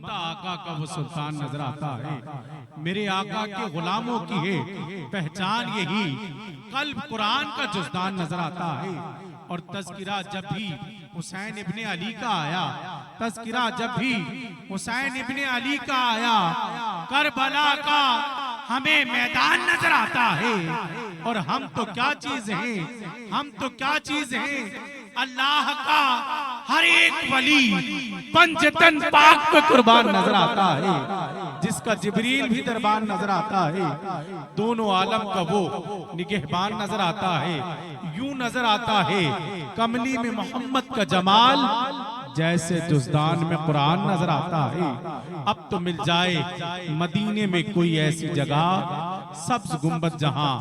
मानता आका का वो सुल्तान नजर आता है। मेरे आका के गुलामों की है पहचान यही, कल्ब कुरान का जुज़दान नजर आता है। और तज़किरा जब भी हुसैन इब्ने अली का आया, तज़किरा जब भी हुसैन इब्ने अली का आया, करबला का हमें मैदान नजर आता है। और हम तो क्या चीज हैं, हम तो क्या चीज हैं, अल्लाह का हर एक वली पंजतन पाक पे कुर्बान नजर आता है, जिसका जिब्रील भी दरबान नजर आता है, दोनों आलम का वो निगहबान नजर आता है। यूं नजर आता है कमली में मोहम्मद का जमाल, जैसे जुज़दान में कुरान नजर आता है। अब तो मिल जाए मदीने में कोई ऐसी जगह, सब्ज गुंबद जहां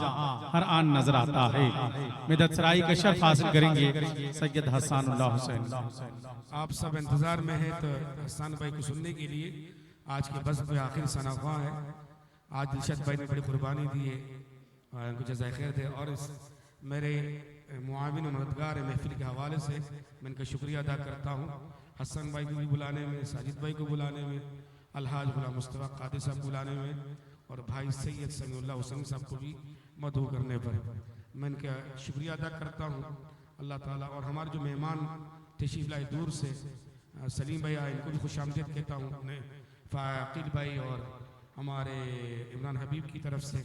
हर आन नजर आता है। मिदत सराई का शर्फ हासिल करेंगे सैयद हसानुल्लाह हुसैन। आप सब इंतजार में हैं तो हसन भाई को सुनने के लिए। आज के बस में आखिर सनाख्वा है। आज दिलशद भाई ने बड़ी कुर्बानी दी है, उनको जज़ाए खैर दे। और इस मेरे मुआविन और मददगार महफिल के हवाले से मैं इनका शुक्रिया अदा करता हूँ। हसन भाई को भी बुलाने में, साजिद भाई को बुलाने में, अलहाज गुलाम मुस्तफ़ा कादिर साहब बुलाने में, और भाई सैयद समीउल्लाह हुसैन साहब को भी मदहू करने पर मैं इनका शुक्रिया अदा करता हूँ। अल्लाह ताला और हमारे जो मेहमान तशरीफ लाए दूर से, सलीम भाई आए, इनको भी खुश आमदीद कहता हूँ। फ़ाक़िल भाई और हमारे इमरान हबीब की तरफ से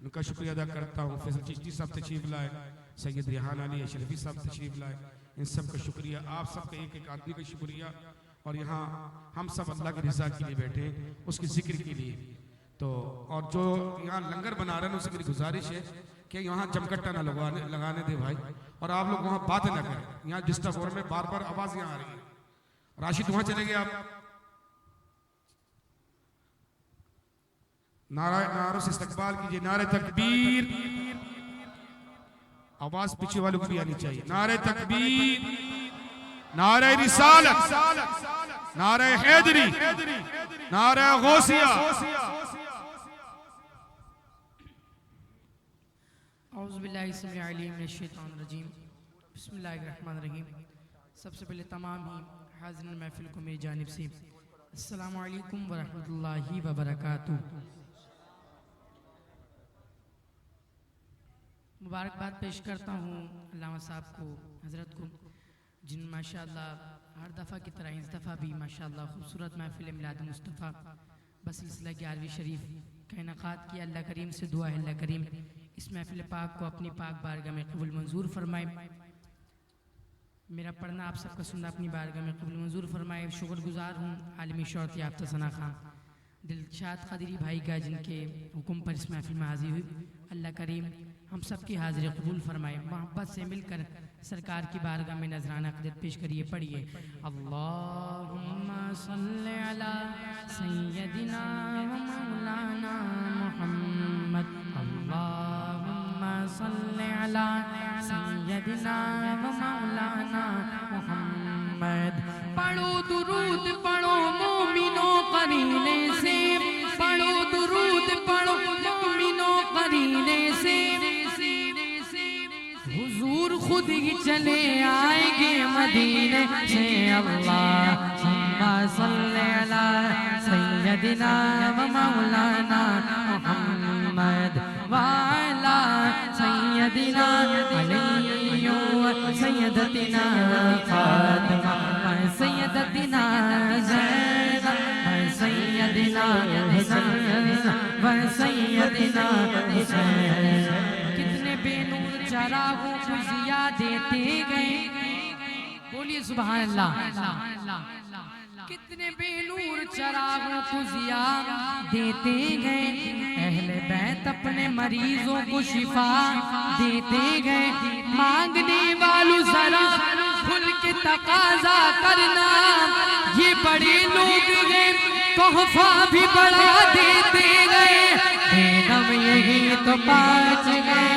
उनका शुक्रिया अदा करता हूँ। फैसल चिश्ती साहब तशरीफ लाए, सैयद रिहान अली अशरफी साहब तशरीफ लाए, इन सब का शुक्रिया। आप सबका एक एक आदमी का शुक्रिया। और यहाँ हम सब अल्लाह की रज़ा के लिए बैठे, उसके जिक्र के लिए। तो और जो यहाँ लंगर बना रहे हैं उसकी मेरी गुजारिश है कि यहाँ जमकट्टा ना लगाने दे भाई, और आप लोग वहाँ बातें ना करें। यहाँ डिस्टर्ब हो रहे में बार बार आवाज यहाँ आ रही है। राशिद वहाँ चले गए आप। नारों से इस्तकबाल कीजिए। नारे तकबीर, आवाज पीछे वालों को भी आनी चाहिए। नारे तकबीर, नारे रिसालत, नारे हैदरी, नारे गौसिया। औज़ुबिल्लाहिमिनश्शैतानिर्रजीम, बिस्मिल्लाहिर्रहमानिर्रहीम। सबसे पहले तमाम ही हाज़िरीन महफिल को मेरी जानिब से अस्सलामु अलैकुम वरहमतुल्लाहि वबरकातुहू। मुबारकबाद पेश करता हूँ अल्लामा साहब को, हज़रत को, जिन माशाअल्लाह हर दफ़ा की तरह इस दफ़ा भी माशाअल्लाह खूबसूरत महफिल मिलाद मुस्तफ़ा बसिलसिला 11वीं शरीफ का इनेकाद किया। अल्लाह करीम से दुआ है अल्लाह करीम इस महफिल पाक को अपनी पाक बारगाह में कबूल मंजूर फरमाए। मेरा पढ़ना आप सबका सुनना अपनी बारगाह में कबूल मंजूर फरमाए। शुक्रगुजार हूँ आलमी शौहरत याफ्ता सना खां दिलशाद क़दरी भाई का, जिनके हुक्म पर इस महफिल में हाजिर हुई। अल्लाह करीम हम सब की हाजिरी कबूल फरमाए। मोहब्बत से मिलकर सरकार की बारगाह में नजराना क़दर पेश करिए। पढ़िए अल्लाहुम्मा सल्ली अला सय्यदिना व मौलाना मुहम्मद, अल्लाहुम्मा सल्ली अला सय्यदिना व मौलाना मुहम्मद। पढ़ो दुरूद पढ़ो मोमिनो करीने से, पढ़ो दुरूद पढ़ो मोमिनो करीने से, हुजूर खुद ही चले आएंगे मदीने से। अल्लाहुम्मा सल्ली अला सय्यदिना व मौलाना मुहम्मद व अला सय्यदिना अली व सय्यदतिना फातिमा व सय्यदतिना ज़ैनब व सय्यदिना हसन व सय्यदिना हुसैन। कितने बेनूर चरागों को ज़िया देते गए, बोलिए सुभान अल्लाह। कितने बेनूर चरागों को ज़िया देते गए, अहले बैत अपने मरीजों को शिफा देते गए। मांगने वालों जरा खुल के तकाजा करना, ये बड़े लोग हैं तोहफा भी बढ़ा देते गए। बेदम यही तो पाँच गए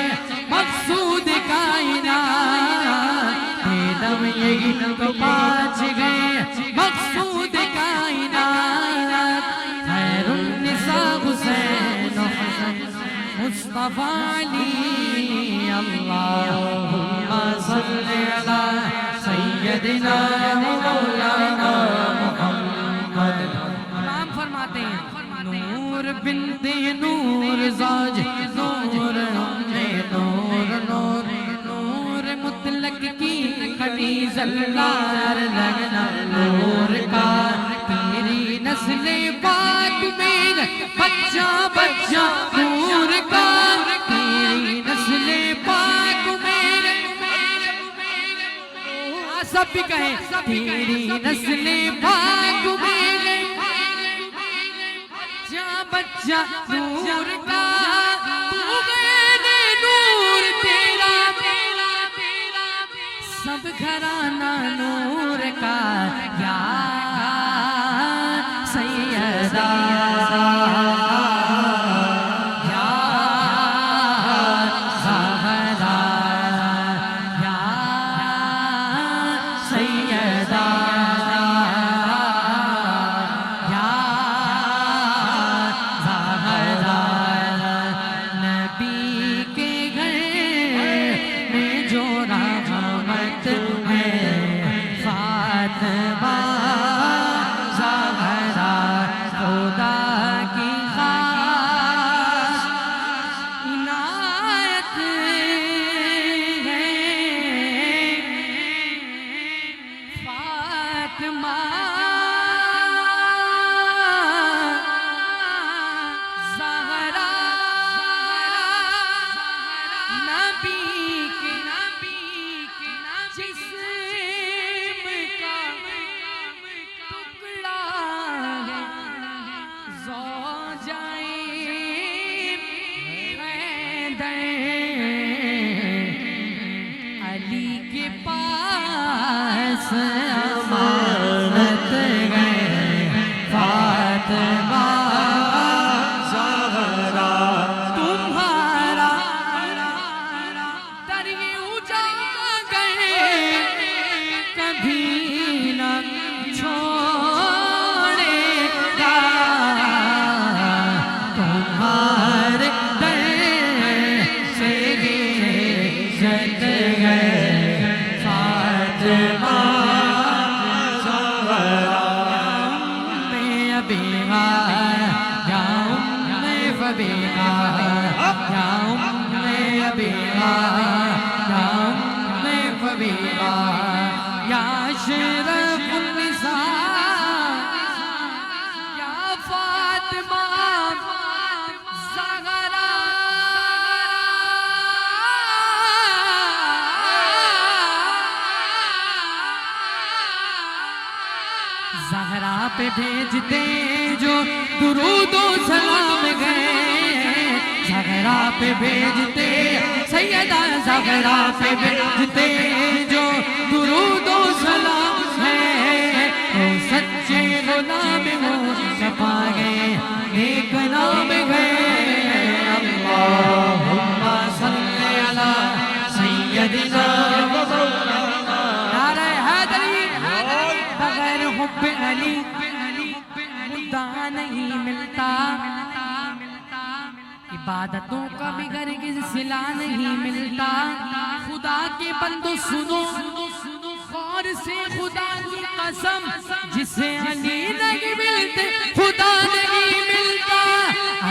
मकसूद कायनात, बेदम यही तो पाँच गए मकसूद कायनात। खैरुन निसा हुसैन हसन मुस्तफा अली, अल्लाहुम्मा सल्ली अला सय्यदिना मौलाना मुहम्मद फरमाते हैं नूर बिनते नूर जाज नूर नूर नूर नूर मुतलक की खड़ी जल्लार लगना नूर का तेरी नस्ले पाक में बच्चा बच्चा नूर का तेरी नस्ले पाक में सब भी कहें तेरी नस्ले पाक में बच्चा नूर का तू गए नूर तेरा सब घराना नूर का या सैयदा या ज़हरा या सैयदा अमानत गए फातिमा ज़हरा तुम्हारा दर ये उजागर कभी न छोड़ेगा तुम्हारे दर से जत गए फातिमा या अशरफुल निसा या फातिमा ज़हरा ज़हरा पे भेजते जो दुरूदो सलाम गए ज़हरा पे भेजते सैयदा ज़हरा पे भेजते जो दुरूदो सलाम है वो सच्चे गुलाम हो सफा गए एक नाम गए अल्लाहुम्मा सल्ली अला सय्यदिना व मौलाना नारे हैदरी बगैर हुब्बे अली मुद्दा नहीं मिलता इबादतों का भी गर्गिज़ सिला नहीं मिलता खुदा के बंदो सुनो गौर से खुदा की कसम जिसे अली नहीं मिलते खुदा नहीं मिलता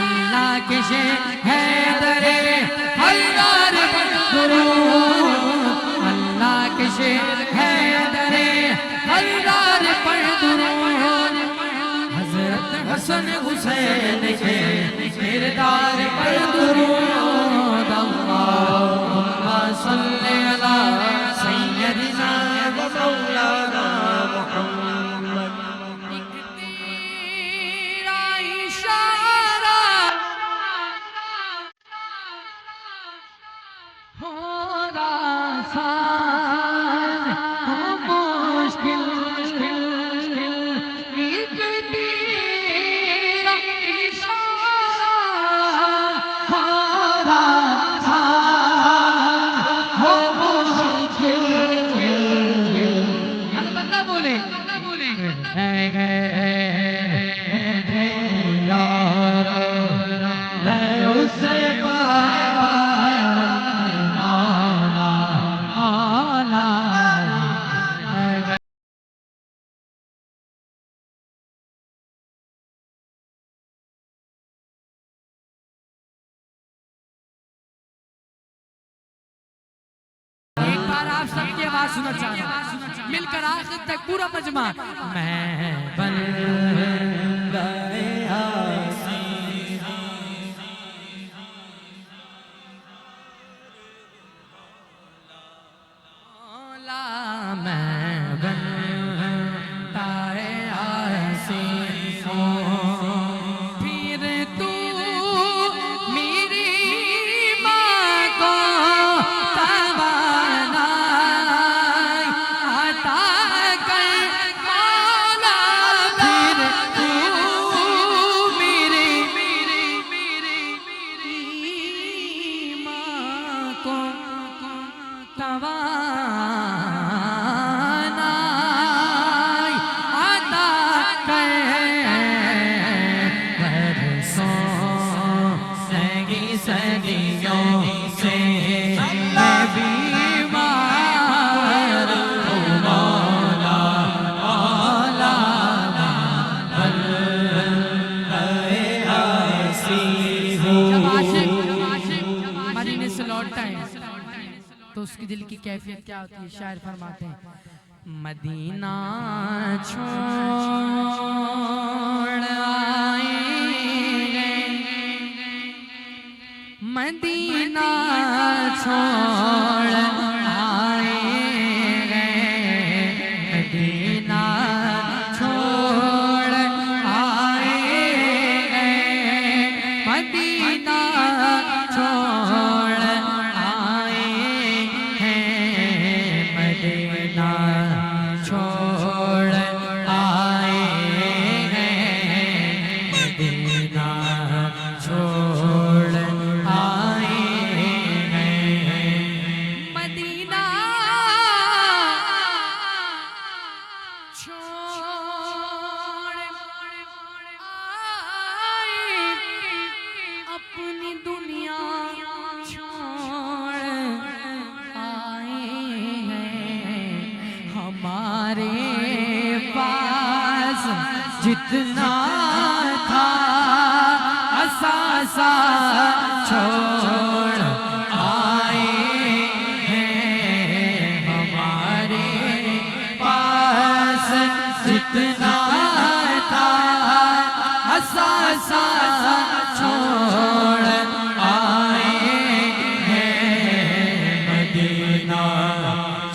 अल्लाह के शेर हैदरे हल्लार दुरूद अल्लाह के शेर हैदरे हल्लार पर दुरूद हज़रत हसन हुसैन के किरदार पर दुरूद अल्लाहुम्मा सल्ली अला सय्यदिना व मौलाना मुहम्मद एक तेरा इशारा हो आसान हो मुश्किल एक तेरा इशारा हो आसान हो मुश्किल एक बार आप सबकी आवाज सुनना चाह रहा हूं, मिलकर आखिर तक पूरा मजमा। मैं बन गया मैं बनता आसी फिर तू मेरी माँ को तवाना आता कर मौला फिर तू मेरी माँ को तवाना सदियों से मैं बीमार हूँ मौला मौला जब आशिक मदीने से लौटता है तो उसकी दिल की कैफियत क्या होती है? शायर फरमाते हैं मदीना छोड़ आए मदीना छोड़ आए मदीना छोड़ आए मदीना छोड़ आए हैं मदीना छोड़ आए हैं मदीना छोड़ अपनी दुनिया छोड़ आए हैं हमारे पास जितना था असासा छोड़ आए हैं हमारे पास जितना था असासा छोड़ आए हैं मदीना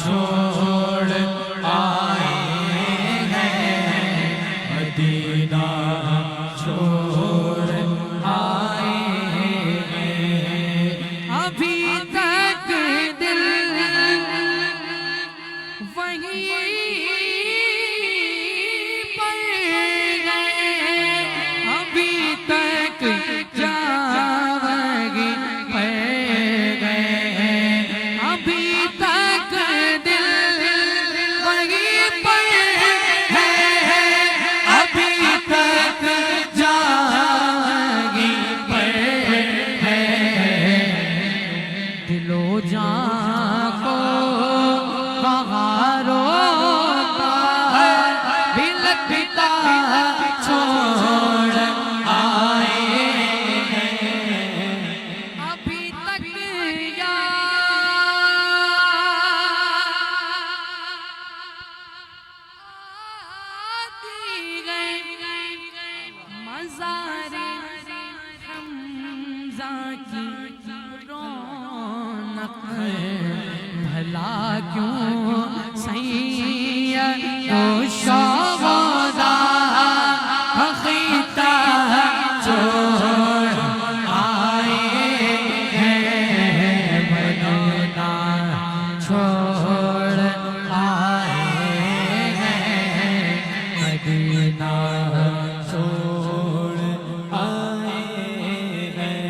छोड़ आए हैं मदीना छोड़ आए हैं अभी तक दिल वहीं पर गए अभी तक जावगी पर गए अभी तक दिल वहीं पर है अभी तक जावगी पर है दिलो जान को बहारों बिलखता छोड़ आए अभी तक मज़ारे हमज़ा की रौनक भला क्यों सैयद तो शौदा हक़ीक़त छोड़ आए हैं मदीना छोड़ आए हैं मदीना छोड़ आए हैं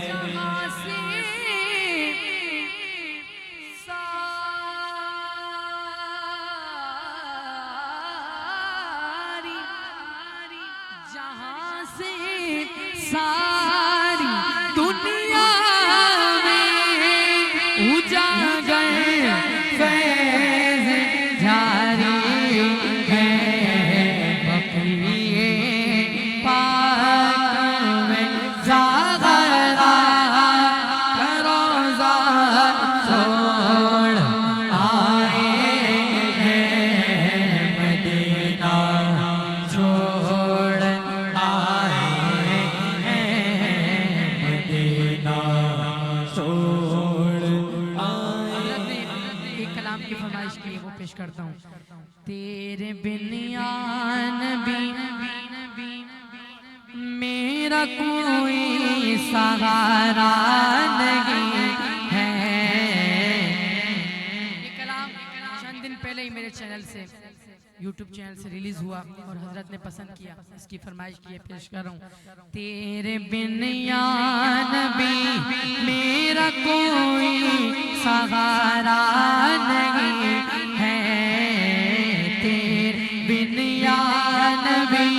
जहाँ से सारी दुनिया में उजागर फैज़ जारी है बक़िए पाक में ज़ाग़रा का रोज़ा छोड़ मेरा कोई सहारा नहीं है। ये कलाम चंद दिन पहले ही मेरे चैनल से YouTube चैनल से रिलीज हुआ और हजरत ने पसंद किया, इसकी फरमाइश की है, पेश कर रहा हूँ। तेरे बिन या नबी मेरा कोई सहारा नहीं है, तेरे बिन या नबी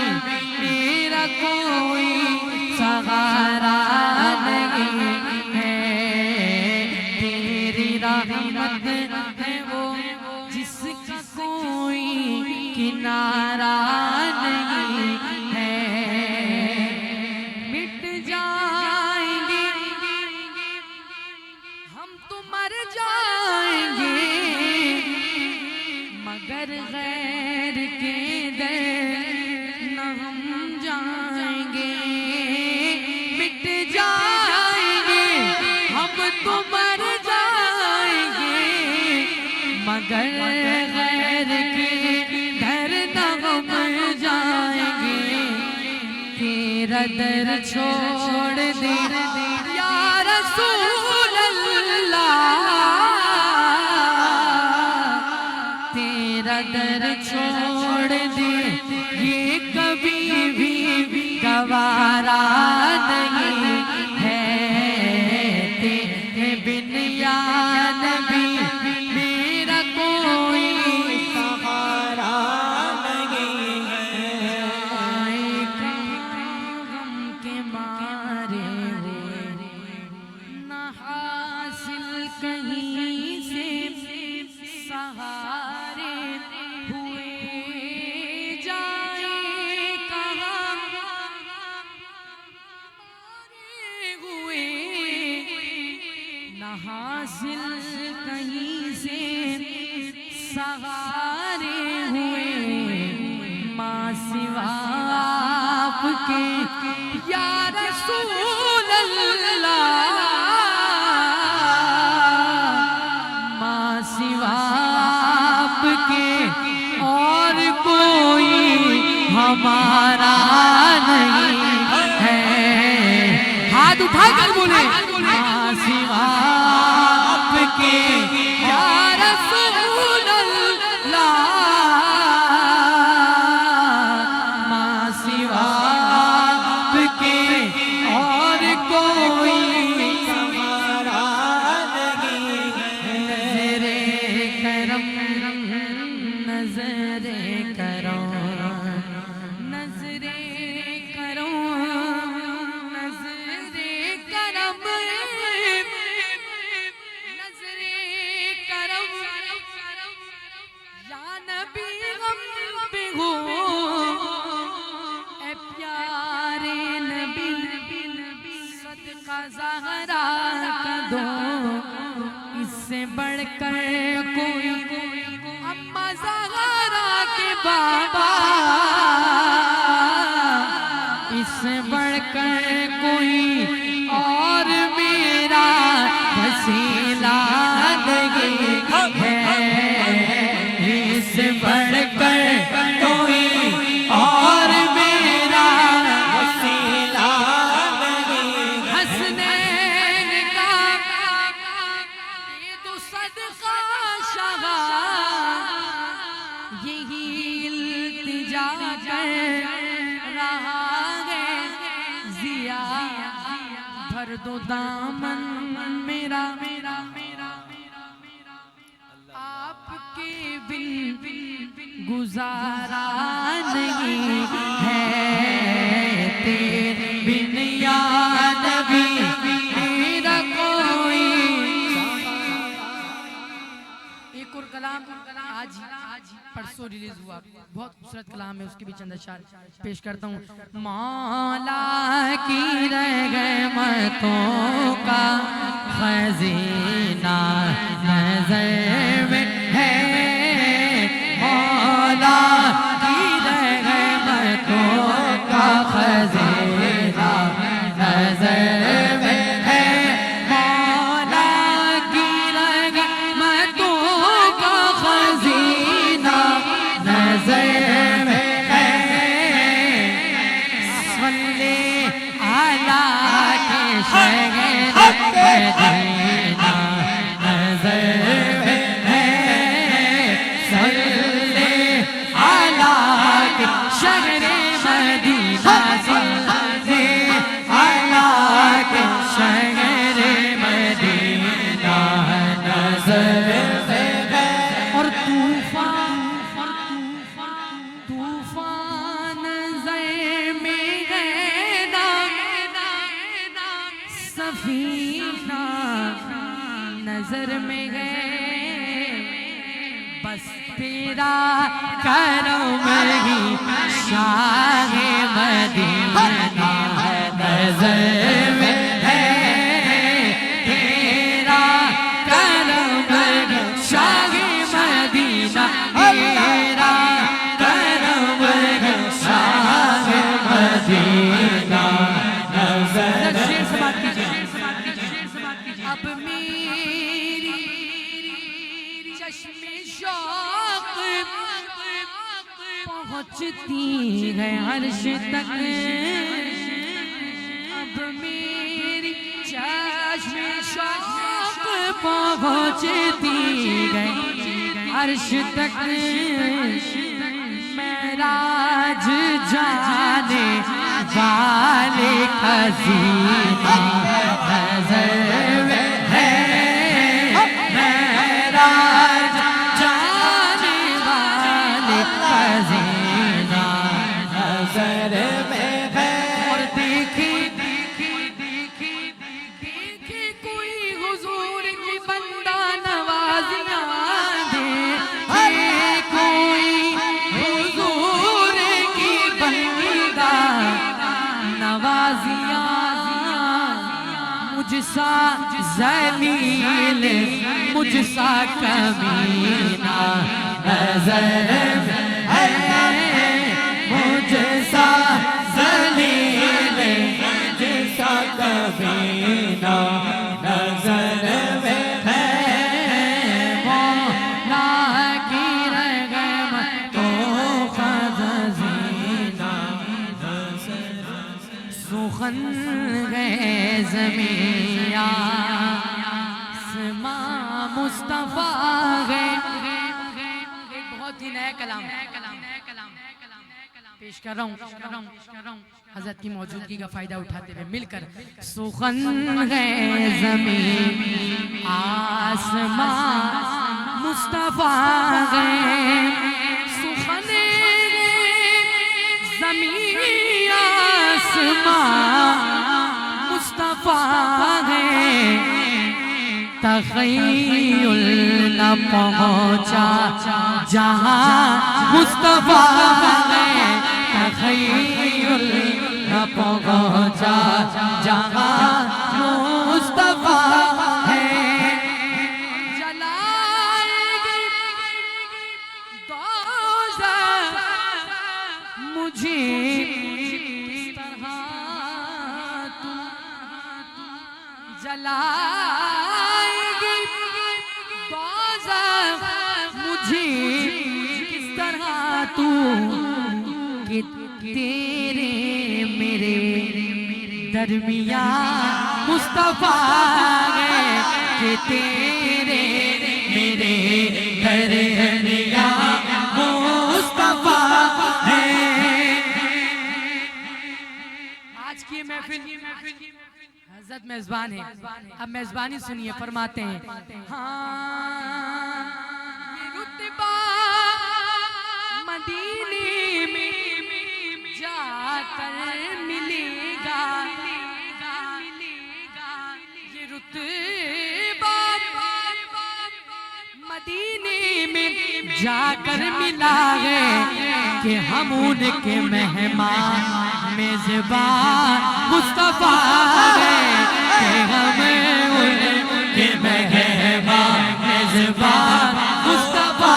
मेरा कोई सहारा नहीं है। तेरी रहमत है वो जिसका कोई किनारा नहीं है। मिट जाएंगे हम तो मर जाएंगे, मगर गैर के दर न हम जाएंगे। मिट जाएंगे हम तो मर जाएंगे, मगर गैर के तेरा दर छोड़ दे या रसूल अल्लाह, तेरा दर छोड़ दे ये कभी भी गवारा नहीं है। तेरे बिन या नबी मेरा कोई सहारा नहीं है। कहीं से सहारे हुए जाए कहाँ हुए न हासिल कहीं से सहारे हुए, माँ सिवा आपके या रसूल अल्लाह, और कोई हमारा नहीं है। हाथ उठा कर बोले सिवा आपके या रसूल अल्लाह, माँ सिवा आपके और कोई हमारा नहीं है। तेरे करम नजरे करो, नजरे करो, नजरे करम, नजरे करम या नबी हम पे हो, ए प्यारे नबी सदका ज़हरा का दो, इससे बढ़कर कोई अम्मा ज़हरा के बाबा, इससे बढ़कर कोई और मेरा वसीला नहीं है। इससे बढ़कर कोई और मेरा वसीला नहीं। हसनैन का ये तो सदका शगा, यही इल्तिजा कर रहा है जिया, भर दो दामन मेरा आपके बिन गुजारा नहीं है। तेरे बिन या नबी मेरा कोई। एक और कलाम आज परसों रिलीज हुआ, बहुत खूबसूरत कलाम है, उसके भी चंद अशार पेश करता हूँ। मौला की रहमतों का खजीना नजर में है, मौला की रहमतों का खजीना नजर में है, मौला की रहमतों का खजीना नजर में है। सल्ले सीना नजर में है, बस तेरा करम ही शाहे मदीना नजर में है, तेरा करम ही शाहे मदीना, तेरा करम ही शाहे मदीना नजर। शेर से बात कीजिए, अब मेरी चश्मे शौक पहुँचती है अर्श तक, अब मेरी चश्मे शौक पहुँचती है अर्श तक, मेराज जाने वाले खजीना नजर में है, मेराज जाने वाले खजीना नजर में है। और देखे कोई हुजूर की बंदा नवाजियां दे, कोई हुजूर की बंदा नवाजियां, मुझसा ज़लील मुझसा कमीना नजर में है, मुझसा ज़लील मुझसा कमीना नजर में है, मौला की रहमतों का खज़ीना सुखन गए ज़मीं आसमां मुस्तफ़ा गए। एक बहुत ही नया कलाम पेश कर रहा हूँ हज़रत की मौजूदगी का फायदा उठाते हुए मिलकर। सुखन गए ज़मीं आसमां मुस्तफ़ा गए, सुखन ज़मीं आसमां मुस्तफ़ा है, तख़य्युल न पहुँचा जहाँ मुस्तफ़ा है, तख़य्युल न पहुँचा जहाँ मुस्तफ़ा है। जलाएगी दोज़ख मुझे किस तरह तू, जलाएगी दोज़ख मुझे किस तरह तू, कि तेरे मेरे दरमिया मुस्तफ़ा है, कि तेरे मेरे दरमिया मुस्तफ़ा है। आज की महफिल हज़रत मेज़बान है, अब मेज़बानी सुनिए, फरमाते हैं हाँ ये रुतबा मदीने में जाकर मिलेगा, ये रुतबा मदीने में जाकर मिला है, कि हम उनके मेहमान मेज़बान मुस्तफ़ा है, कि हम उनके मेहमान मेज़बान मुस्तफ़ा,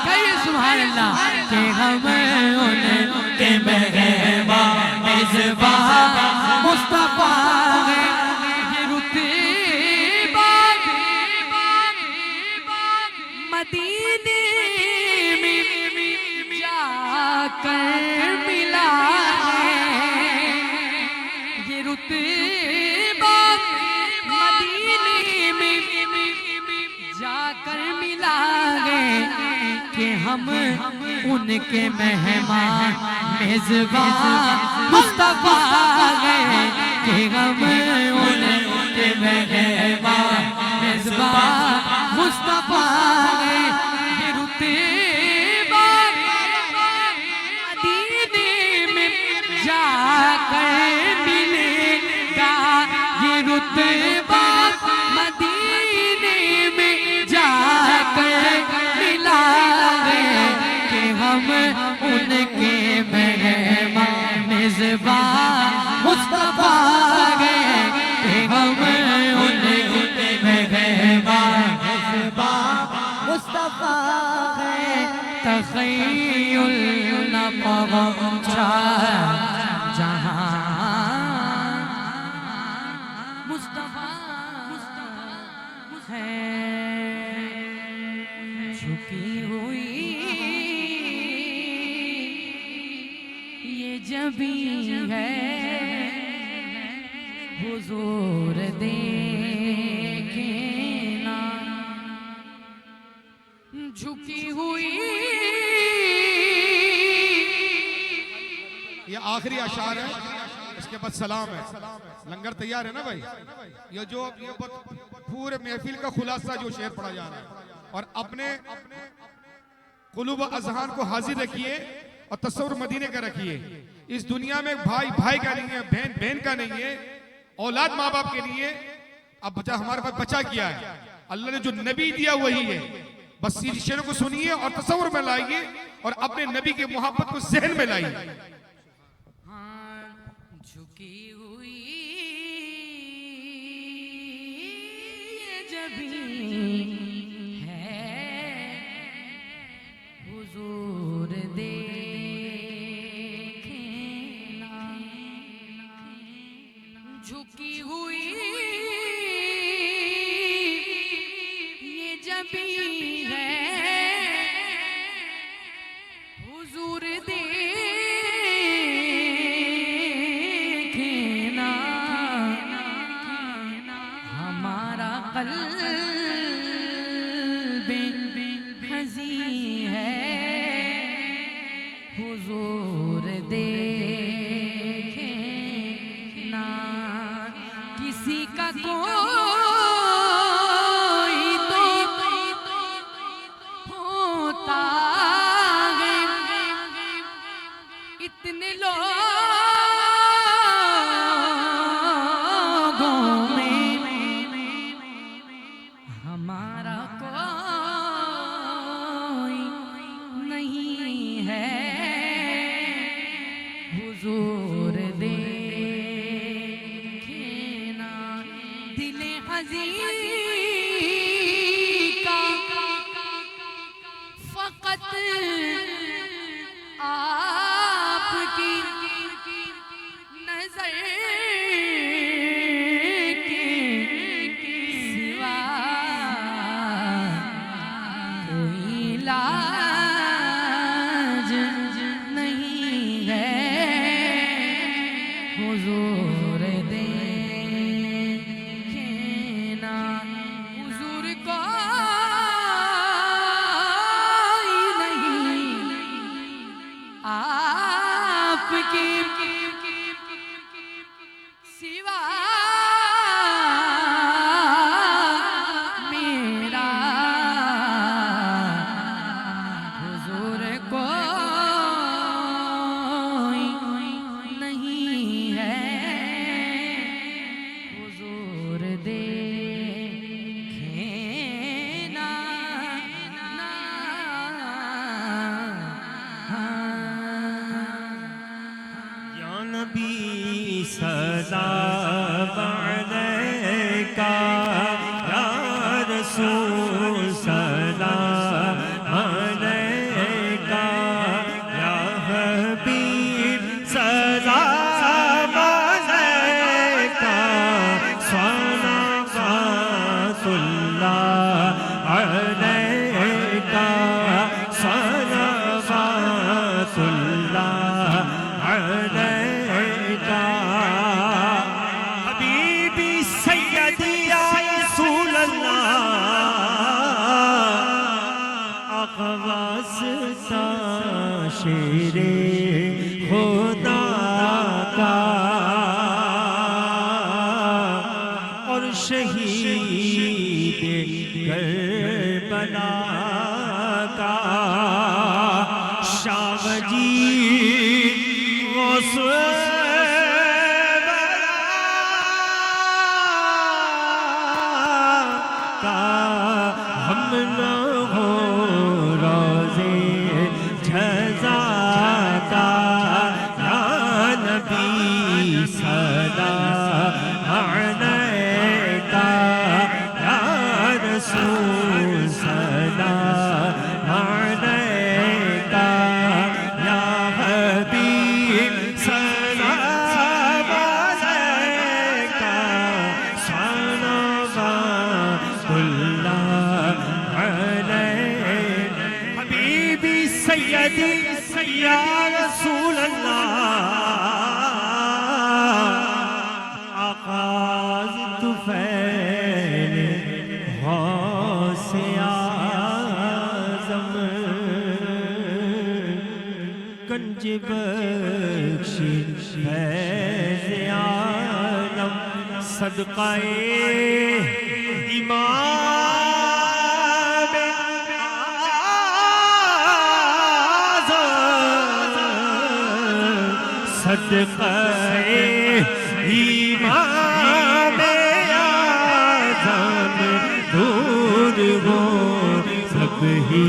कहिए सुभान अल्लाह, कि हम उनके मेहमान मेज़बान मुस्तफ़ा है। ये रुतबा मदीने में जाकर मिला है, ये रुतबा मदीने में जाकर मिला है, कि हम उनके मेहमान मेज़बान मुस्तफ़ा है, कि हम उनके मेहमान मेज़बान मुस्तफ़ा है। ये रुतबा मदीने में जाकर मिलेगा, ये मेहजबा मुस्तफा गए हम उनके मेहजबा मुस्तफा गए तखय्युल न पहुंचा जहां मुस्तफा है झुकी हुई ये जबी है हुजूर देखे ना झुकी हुई ये आखिरी अशार है, इसके बाद सलाम है। लंगर तैयार है ना भाई? ये पूरे महफिल का खुलासा जो शेर पढ़ा जा रहा है, और अपने कुलूब अज़हान को हाजिर रखिए और तस्वुर मदीने का रखिए। इस दुनिया में भाई भाई का नहीं है, बहन बहन का नहीं है, औलाद माँ बाप के लिए। अब बचा हमारे पास बचा किया है, अल्लाह ने जो नबी दिया वही है। बस इन शेरों को सुनिए और तस्वुर में लाइए और अपने नबी की मोहब्बत को जहन में लाइए। झुकी हुई ये जबी है हुजूर देखना झुकी हुई ये जबी है हुजूर देखना हमारा क़ल्ब हज़ी है हुजूर देखना किसी का कोई तो होता है इतने लोगों में हमारा कोई नहीं है हुजूर देखना दिले हज़ीं का फ़क़त आपकी नज़र के सिवा कोई इलाज नहीं है हुजूर देखना हुजूर कोई नहीं आपकी सिवा मेरा हुजूर कोई नहीं है हुजूर देखना या नबी सलाम अलैका या रसूल सलाम अलैका या हबीब सलाम अलैका सलावतुल्लाह अलैका सलावतुल्लाह अलैका हबीबी सैयदी या रसूल अल्लाह अक़वास्ता शेरे खुदा का और शहीद करबला का शावजी का हम न हो रोज़े जज़ा का या नबी नबी सलाम अलैका या रसूल सलाम अलैका या हबीब सलाम अलैका सल्लल्लाहु अलैहि हबीबी सैयदी या रसूल अल्लाह आगाज़ तुफ़ैल गौसे आज़म गंज बख्शी फैज़ आलम सदक़ाए इमाम सदक़ाए इमाम आज़म दूर हो सब ही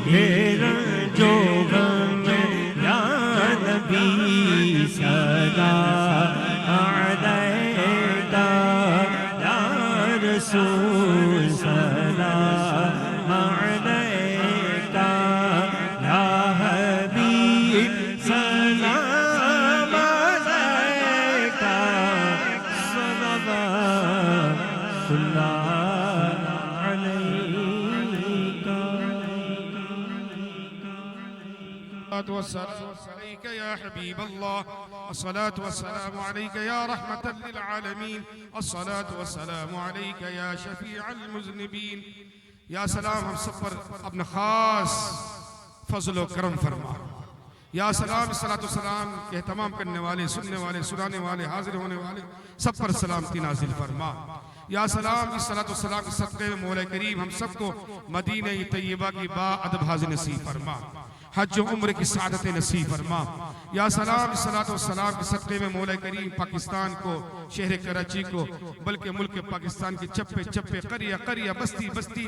घेरा जो गम या नबी सलाम अलैका या रसूल सलाम अलैका या हबीब सलाम अलैका या हबीब अल्लाह अस्सलातु वस्सलामु अलैका या रहमतल लिल आलमीन अस्सलातु वस्सलामु अलैका या शफीअल मुज़निबीन। या सलाम हम सब पर अपना खास फजल व करम फरमा। या सलाम सलातो सलाम के तमाम करने वाले, सुनने वाले, सुनाने वाले, हाजिर होने वाले सब पर सलामती नाजिल फरमा। या सलाम इस सलातो सलाम के सदक़े में मौला करीम हम सबको मदीने तैयबा की बाअदब हाज़िर नसीब फरमा, हज उम्र की सादत नसीब फरमा। या सलाम सलातो सलाम के सदक़े में मौला करीम पाकिस्तान को, शहर कराची को, बल्कि मुल्क पाकिस्तान के चप्पे चप्पे, करिया करिया, बस्ती बस्ती,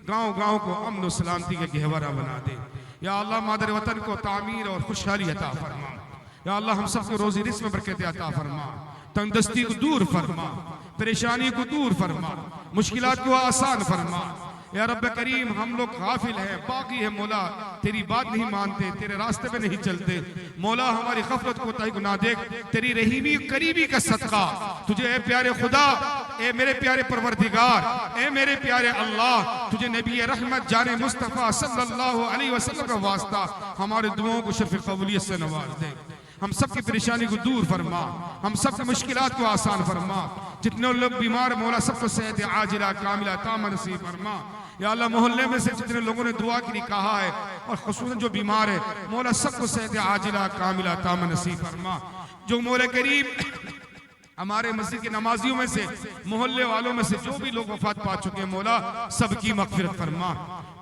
गाँव गाँव को अमन व सलामती का गहवारा बना दे। या अल्लाह मादर वतन को तामीर और खुशहाली अता फरमा। या अल्लाह हम सबको रोजी रिज़्क़ में बरकत अता फरमा, तंदुरुस्ती को दूर फरमा, परेशानी को दूर फरमा, मुश्किलात को आसान फरमा। या रब्ब करीम हम लोग गाफिल हैं, बाकी है मौला, तेरी बात नहीं मानते, तेरे रास्ते पे नहीं चलते। मौला हमारी गफलत को ताई गुनाह देख, तेरी रहीमी करीबी का सदका तुझे ए प्यारे खुदा, ए मेरे प्यारे परवरदिगार, ए मेरे प्यारे अल्लाह, तुझे नबी रहमत जाने मुस्तफ़ा सल्लल्लाहु अलैहि वसल्लम का वास्ता हमारे दुआओं को शफ़ क़बूलियत से नवाज दे। हम सबकी परेशानी को दूर फरमा, हम सबकी मुश्किलात को आसान फरमा। जितने लोग बीमार मौला सबको सेहत आजिला कामिला तामा नसीब फरमा। या अल्लाह मोहल्ले में से जितने लोगों ने दुआ के लिए कहा है और खुसूसन जो बीमार है मौला सबको सेहत आजिला कामिला तामा नसीब फरमा। जो मौला करीम हमारे मस्जिद के नमाजियों में से, मोहल्ले वालों में से जो भी लोग वफात पा चुके हैं मौला सबकी मग़फ़िरत फरमा।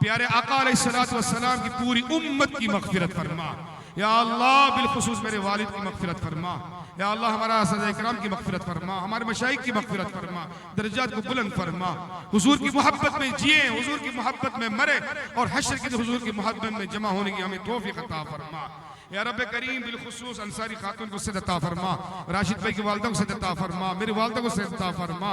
प्यारे आका अलैहिस्सलातु वस्सलाम की पूरी उम्मत की मग़फ़िरत फरमा। या अल्लाह बिलखुसूस मेरे वालिद की मग़फ़िरत फरमा। या अल्लाह हमारा सहाबा किराम की मग़फ़िरत फरमा, हमारे मशाइख की मग़फ़िरत फरमा, दर्जात को बुलंद फरमा। हुजूर की मोहब्बत में जिए, हुजूर की मोहब्बत में मरे और हश्र के हुजूर की मोहब्बत में जमा होने की हमें तौफ़ीक़ अता फरमा। या रब्बे करीम बिलखुसूस अंसारी खातून को सद अता फरमा, राशिद भाई की वालिदा को सद अता फरमा, मेरी वालिदा को सद अता फरमा,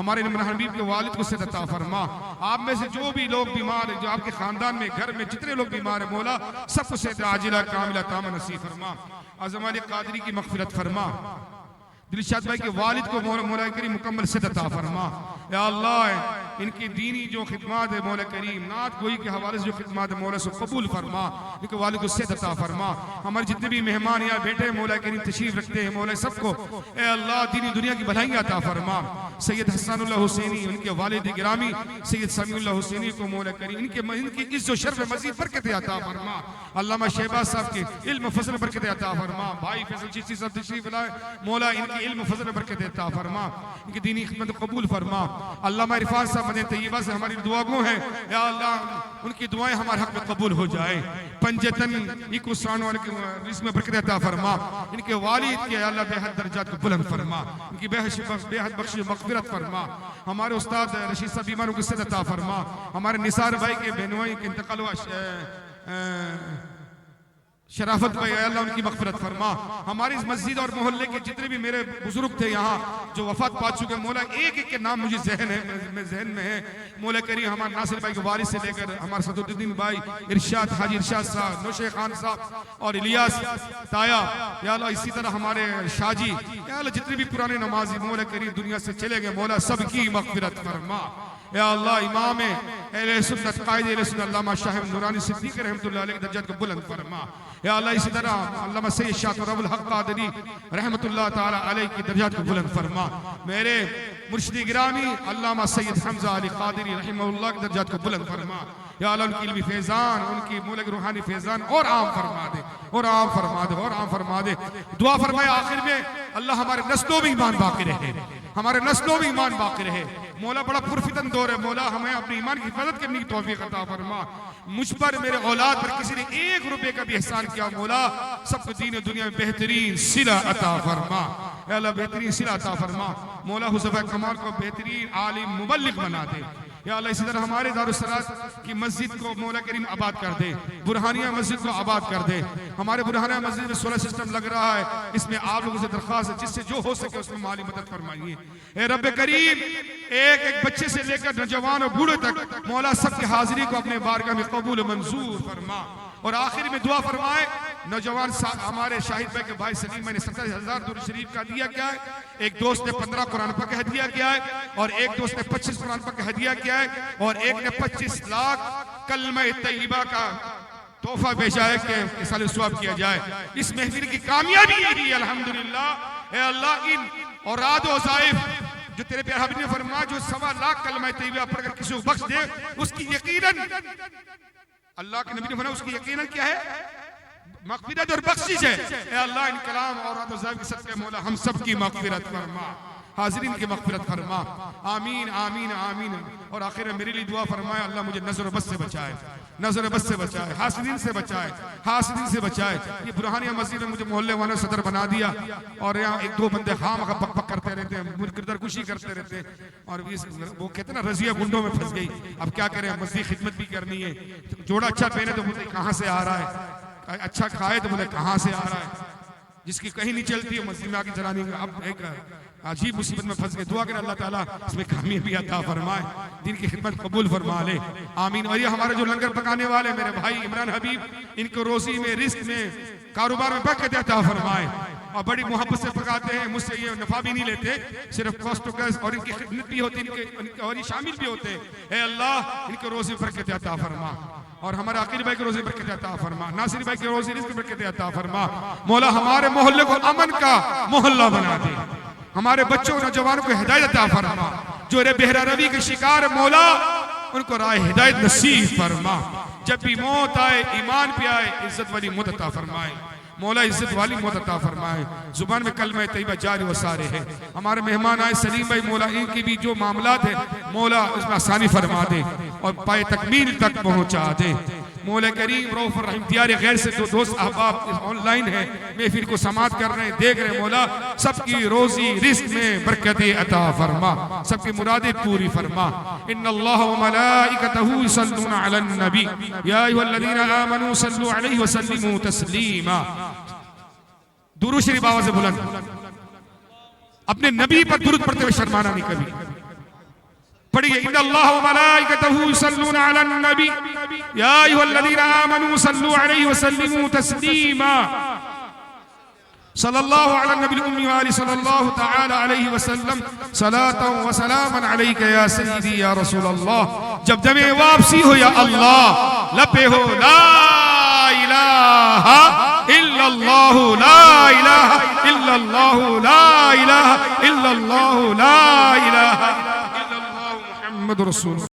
हमारे इमाम हबीब के वालिद को सद अता फरमा। आप में से जो भी लोग बीमार हैं, जो आपके खानदान में घर में जितने लोग बीमार हैं मौला सबको सेहत आजिला कामिला तामा नसीब फरमा। आज़म अली कादरी की मग़फ़िरत फरमा, दिलशाद भाई के वालिद को मौला करीम मुकम्मल सद अता फरमा। या अल्लाह इनकी दीनी जो खिदमत है मौला करीम नात गोई के हवाले से जो खिदमत है मौला से कबूल फरमा, इनके वालिद को सद अता फरमा। हमारे जितने भी मेहमान यहाँ बैठे हैं मौला करीम तशरीफ रखते हैं मौला सबको ए अल्लाह दीनी दुनिया की भलाई अता फरमा। सैयद हसनुल्लाह हुसैनी उनके वालिद गिरामी सैयद समीउल्लाह हुसैनी को मौला करीम इनकी इज्जत शर्फ मज़ीद बरकत अता फरमा। अल्लामा शहबाज साहब के इल्म फज़ल बरकत अता फरमा। भाई फैसल चिश्ती साहब तशरीफ लाए मौला इनकी इल्म फज़ल बरकत अता फरमा, इनकी दीनी खिदमत कबूल फरमा। अल्लामा इरफान साहब मदीना तैयबा से हमारी दुआ गो हैं, या अल्लाह उनकी दुआएं हमारे हक में कबूल हो जाए। पंजतन इको सानो वाले के इसमें बरकत अता फरमा। इनके वालिद के अल्लाह बेहद दर्जात को बुलंद फरमा, इनकी बेहद बख्शी मग़फ़िरत फरमा। हमारे उस्ताद रशीद साहब बीमारों को सद अता फरमा। हमारे निसार भाई के बहनोई के इंतकाल हुआ शराफत भाई अल्लाह उनकी मग़फ़िरत फरमा। हमारी इस मस्जिद और मोहल्ले के जितने भी मेरे बुजुर्ग थे यहाँ जो वफात पा चुके, मौला एक एक के नाम मुझे जहन में है। मौला करीम हमारे नासिर भाई के वारिस से लेकर हमारे सदुद्दीन भाई, इरशाद हाजी इरशाद साहब, नौशे खान साहब और इलियास ताया, या अल्लाह इसी तरह हमारे शाहजी, या अल्लाह जितने भी पुराने नमाजी मौला करीम दुनिया से चले गए, मौला सबकी मग़फ़िरत फरमा। या अल्लाह इमाम अहले सुन्नत कायद अहले सुन्नत अल्लामा शाह नूरानी सिद्दीक़ रहमतुल्लाह अलैह के दर्जात को बुलंद फरमा। या अल्लाह इसी तरह अल्लामा सैयद शाह रब्बुल हक़ क़ादरी रहमतुल्लाह ताला अलैह की दर्जात को बुलंद फरमा। मेरे मुर्शिद गिरामी अल्लामा सैयद हमज़ा अली क़ादरी रहमहुल्लाह के दर्जात को बुलंद फरमा। या अल्लाह उनकी इल्मी फैज़ान, उनकी मौला की रूहानी फैज़ान और आम फरमा दे, और आम फरमा दे, और आम फरमा दे। दुआ फरमाए आखिर में अल्लाह हमारे नस्लों में ईमान बाकी रहे, हमारे नस्लों में ईमान बाकी रहे। मौला बड़ा पुरफितन दौर है, मौला हमें अपने ईमान की हिफाजत करने की तौफीक अता फरमा। मुझ पर, मेरे औलाद पर किसी ने ₹1 का भी एहसान किया, मौला सबको दीन और दुनिया में बेहतरीन सिला अता फरमा। या अल्लाह बेहतरीन सिला अता फरमा। मौला हुज़ैफ़ा कमाल को बेहतरीन आलिम मुबल्लिग बना दे। या अल्लाह इसी तरह हमारे दारुस्सलात की मस्जिद को मौला करीम आबाद कर दे, बुरहानिया मस्जिद को आबाद कर दे। हमारे बुरहानिया मस्जिद में सोलर सिस्टम लग रहा है, इसमें आप लोगों से दरख्वास्त है जिससे जो हो सके उसमें माली मदद फरमाइए। ए रब्बे करीम, एक एक बच्चे से लेकर नौजवान और बूढ़े तक मौला सबकी हाजिरी को अपने बारगाह में कबूल मंजूर फरमा। और आखिर में दुआ फरमाए, नौजवान हमारे शाहिद भाई के भाई सलीम भाई ने 70,000 दुरूद शरीफ का दिया क्या है, एक दोस्त ने 15 कुरान पाक का हदिया किया है, और एक दोस्त ने 25 कुरान पाक का हदिया किया है, और एक ने 25 लाख कलमा तैयबा का तोहफा भेजा है कि इसाले सवाब किया जाए। इस महफिल की कामयाबी यही है अल्हम्दुलिल्लाह। ए अल्लाह, इन औराद और ज़ाइफ जो तेरे प्यारे हबीब ने फरमाया, जो 1.25 लाख कलमा तैयबा पढ़कर किसी को बख्श दे, उसकी यकीनन अल्लाह के नबी ने फरमाया उसकी यकीनन क्या है, मग़फ़िरत और बख्शिश है। ए अल्लाह, इन कलाम और के सदक़े मौला हम सब की मग़फ़िरत फरमा, हाज़रीन की मग़फ़िरत फरमा। आमीन आमीन आमीन। और आखिर में मेरे लिए दुआ फरमाए, अल्लाह मुझे नज़र बस से बचाए, नज़र बस से बचाए, हासिदीन से बचाए, हासिदीन से बचाए। ये बुरहानिया मस्जिद में मुझे मोहल्ले वालों ने सदर बना दिया, और यहाँ एक दो बंदे खाम खा पक पक करते रहते हैं, किरदारकुशी करते रहते हैं, और वो कहते ना रज़िया गुंडों में फंस गई। अब क्या करें, मस्जिद खिदमत भी करनी है। जोड़ा अच्छा पहने तो बोलते कहाँ से आ रहा है, अच्छा खाए तो बोले कहाँ से आ रहा है, जिसकी कहीं नहीं चलती है मस्जिद में आके जलानी। अब एक अजीब मुसीबत में फंस गए। दुआ करें अल्लाह ताला इसमें कामयाबी अता फरमाए, दिन की खिदमत कबूल फरमा ले, आमीन। और ये हमारे जो लंगर पकाने वाले मेरे भाई इमरान हबीब, इनको रोजी में, रिस्क में, कारोबार में बरकत अता फरमाए, और बड़ी मोहब्बत से पकाते हैं, मुझसे ये नफा भी नहीं लेते, सिर्फ कॉस्ट टू कॉस्ट, और इनकी खिदमत भी होती है, इनके और ये शामिल भी होते हैं। ए अल्लाह, इनके रोजी बरकत अता फरमा, और हमारे आकिर भाई के रोजी बरकत अता फरमा, नासिर भाई के रोजी रिस्क बरकत अता फरमा। मौला हमारे मोहल्ले को अमन का मोहल्ला बना दे, हमारे बच्चों नौजवानों को हिदायत अता फरमा। जो रे बेहरा रवि के शिकार मौला, उनको राह हिदायत नसीब फरमा। जब भी मौत आए, ईमान पे आए, इज्जत वाली मौत अता फरमाए मौला, इज्जत वाली मौत अता फरमाए। जुबान में कलमा तैयबा जारी व सारे है। हमारे मेहमान आए सलीम भाई, मौला इनकी भी जो मामलात है मौला उसमें आसानी फरमा दे, और पाए तकमील तक पहुंचा दे। मौला करीम रऊफ रहीम, दियार गैर से जो दोस्त अहबाब ऑनलाइन है, महफिल को समात कर रहे हैं, देख रहे हैं, मौला सबकी रोजी रिस्क में बरकत अता फरमा, सबकी मुरादें पूरी फरमा। इन्नल्लाह व मलाइकतहू युसल्लूना अलन नबी या अय्युहल्लज़ीना आमनू सल्लू अलैहि व सल्लिमू तस्लीमा। दुरूद शरीफ आवाज़ से बुलंद, अपने नबी पर दुरूद पढ़ते हुए शर्माना नहीं कभी। पढ़िए, इन्नल्लाह व मलाइकतहू युसल्लूना अलन नबी या अय्युहल्लज़ीना आमनू सल्लू अलैहि व सल्लिमू तस्लीमा। सल्लल्लाहु अला नबील उम्मी व आलिहि सल्लल्लाहु तआला अलैहि वसल्लम सलातन व सलामन अलैका या सय्यदी या रसूल अल्लाह। जब दमे वापसी हो या अल्लाह, लपे हो ला इलाहा इल्लल्लाह, ला इलाहा इल्लल्लाह, ला इलाहा इल्लल्लाह, ला इलाहा इल्लल्लाह, मुहम्मद रसूल।